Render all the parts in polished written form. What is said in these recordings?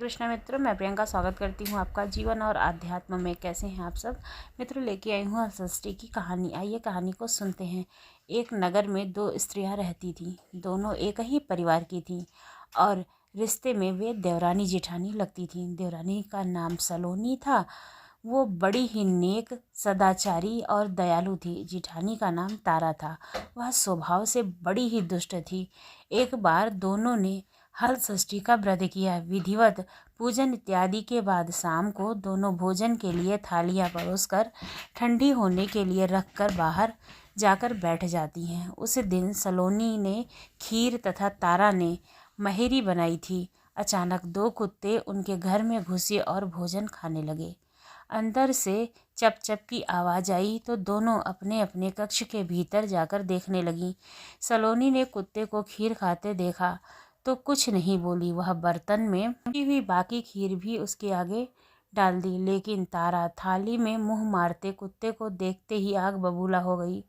कृष्णा मित्रों, मैं प्रियंका स्वागत करती हूँ आपका जीवन और आध्यात्म में। कैसे हैं आप सब मित्रों? लेके आई हूँ षष्ठी की कहानी। आइए कहानी को सुनते हैं। एक नगर में दो स्त्रियां रहती थीं। दोनों एक ही परिवार की थीं और रिश्ते में वे देवरानी जेठानी लगती थीं। देवरानी का नाम सलोनी था। वो बड़ी ही नेक, सदाचारी और दयालु थी। जेठानी का नाम तारा था। वह स्वभाव से बड़ी ही दुष्ट थी। एक बार दोनों ने हल षष्ठी का व्रत किया। विधिवत पूजन इत्यादि के बाद शाम को दोनों भोजन के लिए थालियां परोसकर ठंडी होने के लिए रखकर बाहर जाकर बैठ जाती हैं। उस दिन सलोनी ने खीर तथा तारा ने महेरी बनाई थी। अचानक दो कुत्ते उनके घर में घुसे और भोजन खाने लगे। अंदर से चप चप की आवाज़ आई तो दोनों अपने अपने कक्ष के भीतर जाकर देखने लगीं। सलोनी ने कुत्ते को खीर खाते देखा तो कुछ नहीं बोली। वह बर्तन में रखी हुई बाकी खीर भी उसके आगे डाल दी, लेकिन तारा थाली में मुंह मारते कुत्ते को देखते ही आग बबूला हो गई।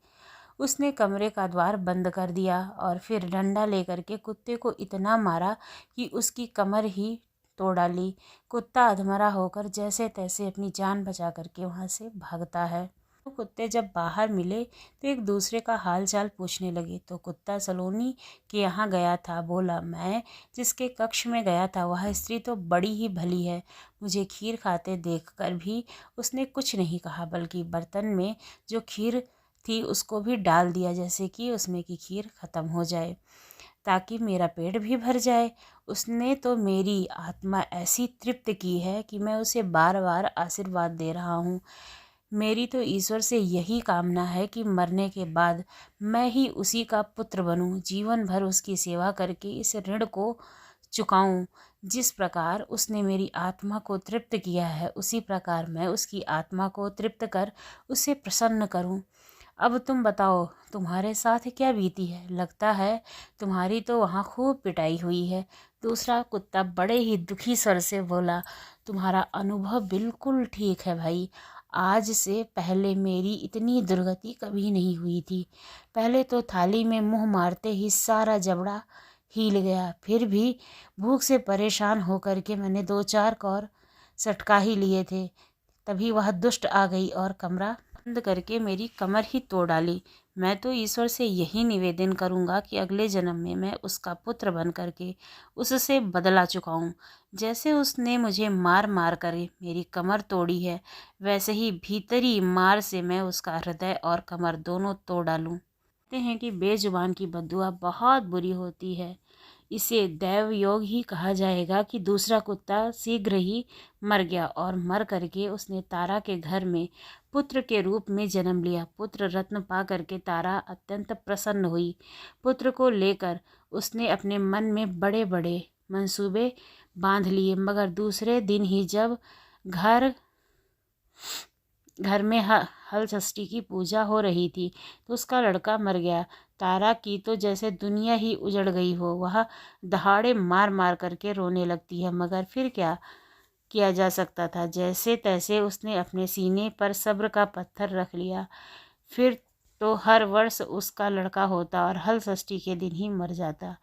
उसने कमरे का द्वार बंद कर दिया और फिर डंडा लेकर के कुत्ते को इतना मारा कि उसकी कमर ही तोड़ डाली। कुत्ता अधमरा होकर जैसे तैसे अपनी जान बचा करके वहाँ से भागता है। तो कुत्ते जब बाहर मिले तो एक दूसरे का हाल चाल पूछने लगे। तो कुत्ता सलोनी के यहाँ गया था। बोला, मैं जिसके कक्ष में गया था वह स्त्री तो बड़ी ही भली है। मुझे खीर खाते देखकर भी उसने कुछ नहीं कहा, बल्कि बर्तन में जो खीर थी उसको भी डाल दिया, जैसे कि उसमें की खीर ख़त्म हो जाए ताकि मेरा पेट भी भर जाए। उसने तो मेरी आत्मा ऐसी तृप्त की है कि मैं उसे बार बार आशीर्वाद दे रहा हूँ। मेरी तो ईश्वर से यही कामना है कि मरने के बाद मैं ही उसी का पुत्र बनूं, जीवन भर उसकी सेवा करके इस ऋण को चुकाऊं। जिस प्रकार उसने मेरी आत्मा को तृप्त किया है, उसी प्रकार मैं उसकी आत्मा को तृप्त कर उसे प्रसन्न करूं। अब तुम बताओ, तुम्हारे साथ क्या बीती है? लगता है तुम्हारी तो वहाँ खूब पिटाई हुई है। दूसरा कुत्ता बड़े ही दुखी स्वर से बोला, तुम्हारा अनुभव बिल्कुल ठीक है भाई। आज से पहले मेरी इतनी दुर्गति कभी नहीं हुई थी। पहले तो थाली में मुंह मारते ही सारा जबड़ा हिल गया। फिर भी भूख से परेशान होकर के मैंने 2-4 कौर सटका ही लिए थे। तभी वह दुष्ट आ गई और कमरा बंद करके मेरी कमर ही तोड़ डाली। मैं तो ईश्वर से यही निवेदन करूंगा कि अगले जन्म में मैं उसका पुत्र बन करके उससे बदला चुकाऊं। जैसे उसने मुझे मार मार कर मेरी कमर तोड़ी है, वैसे ही भीतरी मार से मैं उसका हृदय और कमर दोनों तोड़ डालूं। कहते हैं कि बेजुबान की बद्दुआ बहुत बुरी होती है। इसे दैव योग ही कहा जाएगा कि दूसरा कुत्ता शीघ्र ही मर गया और मर करके उसने तारा के घर में पुत्र के रूप में जन्म लिया। पुत्र रत्न पा करके तारा अत्यंत प्रसन्न हुई। पुत्र को लेकर उसने अपने मन में बड़े बड़े मंसूबे बांध लिए, मगर दूसरे दिन ही जब घर में हल षष्ठी की पूजा हो रही थी तो उसका लड़का मर गया। तारा की तो जैसे दुनिया ही उजड़ गई हो। वह दहाड़े मार मार करके रोने लगती है, मगर फिर क्या किया जा सकता था। जैसे तैसे उसने अपने सीने पर सब्र का पत्थर रख लिया। फिर तो हर वर्ष उसका लड़का होता और हल षष्ठी के दिन ही मर जाता।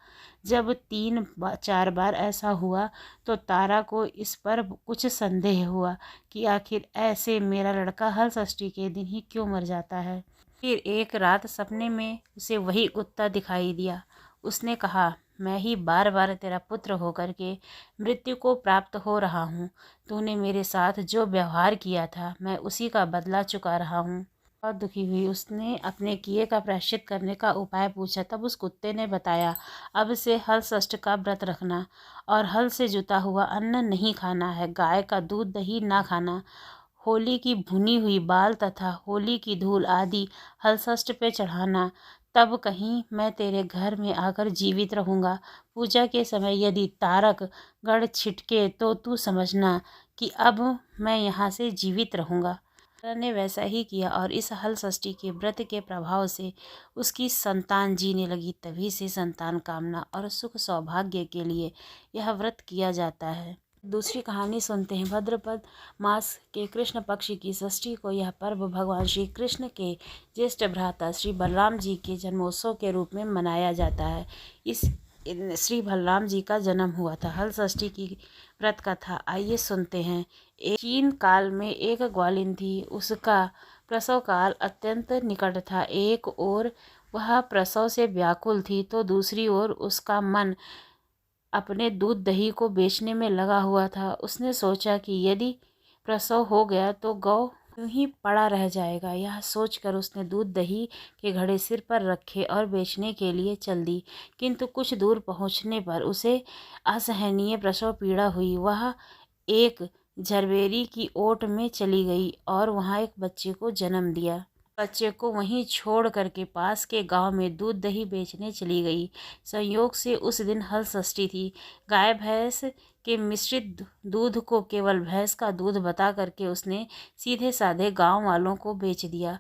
जब 3-4 बार ऐसा हुआ तो तारा को इस पर कुछ संदेह हुआ कि आखिर ऐसे मेरा लड़का हल षष्ठी के दिन ही क्यों मर जाता है। फिर एक रात सपने में उसे वही कुत्ता दिखाई दिया। उसने कहा, मैं ही बार बार तेरा पुत्र होकर के मृत्यु को प्राप्त हो रहा हूँ। तूने मेरे साथ जो व्यवहार किया था मैं उसी का बदला चुका रहा हूँ। बहुत दुखी हुई। उसने अपने किए का प्रायश्चित करने का उपाय पूछा। तब उस कुत्ते ने बताया, अब से हल षष्ठ का व्रत रखना और हल से जुता हुआ अन्न नहीं खाना है। गाय का दूध दही ना खाना। होली की भुनी हुई बाल तथा होली की धूल आदि हल षष्ठ पे चढ़ाना। तब कहीं मैं तेरे घर में आकर जीवित रहूँगा। पूजा के समय यदि तारक गढ़ छिटके तो तू समझना कि अब मैं यहाँ से जीवित रहूँगा। ने वैसा ही किया और इस हल षष्ठी के व्रत के प्रभाव से उसकी संतान जीने लगी। तभी से संतान कामना और सुख सौभाग्य के लिए यह व्रत किया जाता है। दूसरी कहानी सुनते हैं। भाद्रपद मास के कृष्ण पक्ष की षष्ठी को यह पर्व भगवान श्री कृष्ण के ज्येष्ठ भ्राता श्री बलराम जी के जन्मोत्सव के रूप में मनाया जाता है। इस श्री बलराम जी का जन्म हुआ था। हल षष्ठी की व्रत कथा आइए सुनते हैं। चीन काल में एक ग्वालिन थी, उसका प्रसव काल अत्यंत निकट था। एक ओर वह प्रसव से व्याकुल थी तो दूसरी ओर उसका मन अपने दूध दही को बेचने में लगा हुआ था। उसने सोचा कि यदि प्रसव हो गया तो गौ यूं ही पड़ा रह जाएगा। यह सोचकर उसने दूध दही के घड़े सिर पर रखे और बेचने के लिए चल दी। किंतु कुछ दूर पहुंचने पर उसे असहनीय प्रसव पीड़ा हुई। वह एक झरबेरी की ओट में चली गई और वहां एक बच्चे को जन्म दिया। बच्चे को वहीं छोड़ करके पास के गांव में दूध दही बेचने चली गई। संयोग से उस दिन हल षष्ठी थी। गाय भैंस के मिश्रित दूध को केवल भैंस का दूध बता करके उसने सीधे साधे गांव वालों को बेच दिया।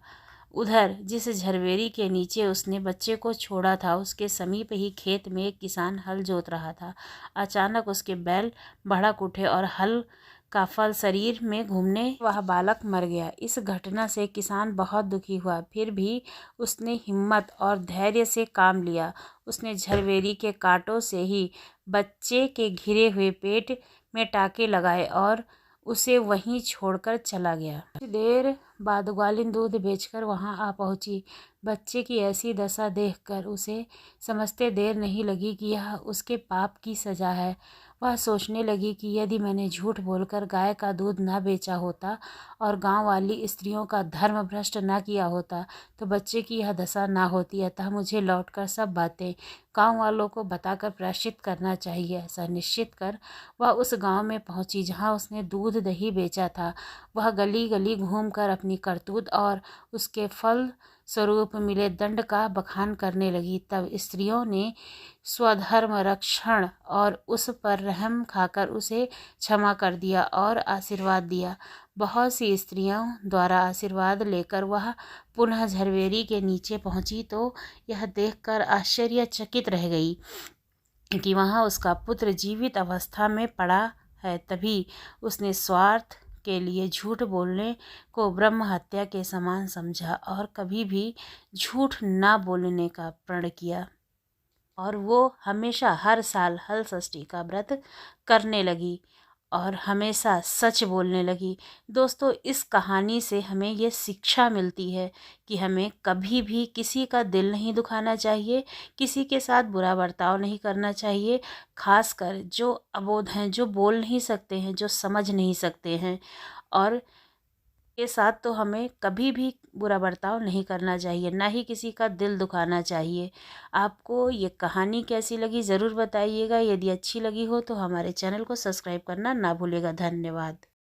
उधर जिस झरबेरी के नीचे उसने बच्चे को छोड़ा था, उसके समीप ही खेत में एक किसान हल जोत रहा था। अचानक उसके बैल भड़क उठे और हल का फल शरीर में घूमने वह बालक मर गया। इस घटना से किसान बहुत दुखी हुआ, फिर भी उसने हिम्मत और धैर्य से काम लिया। उसने झरबेरी के कांटों से ही बच्चे के घिरे हुए पेट में टाके लगाए और उसे वहीं छोड़कर चला गया। कुछ देर बाद ग्वालिन दूध बेचकर वहां आ पहुंची। बच्चे की ऐसी दशा देखकर उसे समझते देर नहीं लगी कि यह उसके पाप की सजा है। वह सोचने लगी कि यदि मैंने झूठ बोलकर गाय का दूध ना बेचा होता और गांव वाली स्त्रियों का धर्म भ्रष्ट ना किया होता तो बच्चे की यह दशा ना होती। अतः मुझे लौटकर सब बातें गांव वालों को बताकर प्रायश्चित करना चाहिए। ऐसा निश्चित कर वह उस गांव में पहुंची जहां उसने दूध दही बेचा था। वह गली गली घूमकर अपनी करतूत और उसके फल स्वरूप मिले दंड का बखान करने लगी। तब स्त्रियों ने स्वधर्म रक्षण और उस पर रहम खाकर उसे क्षमा कर दिया और आशीर्वाद दिया। बहुत सी स्त्रियों द्वारा आशीर्वाद लेकर वह पुनः झरबेरी के नीचे पहुंची तो यह देखकर आश्चर्यचकित रह गई कि वहां उसका पुत्र जीवित अवस्था में पड़ा है। तभी उसने स्वार्थ के लिए झूठ बोलने को ब्रह्म हत्या के समान समझा और कभी भी झूठ ना बोलने का प्रण किया और वो हमेशा हर साल हल षष्ठी का व्रत करने लगी और हमेशा सच बोलने लगी। दोस्तों, इस कहानी से हमें ये शिक्षा मिलती है कि हमें कभी भी किसी का दिल नहीं दुखाना चाहिए, किसी के साथ बुरा बर्ताव नहीं करना चाहिए। खासकर जो अबोध हैं, जो बोल नहीं सकते हैं, जो समझ नहीं सकते हैं, और के साथ तो हमें कभी भी बुरा बर्ताव नहीं करना चाहिए, ना ही किसी का दिल दुखाना चाहिए। आपको ये कहानी कैसी लगी ज़रूर बताइएगा। यदि अच्छी लगी हो तो हमारे चैनल को सब्सक्राइब करना ना भूलिएगा। धन्यवाद।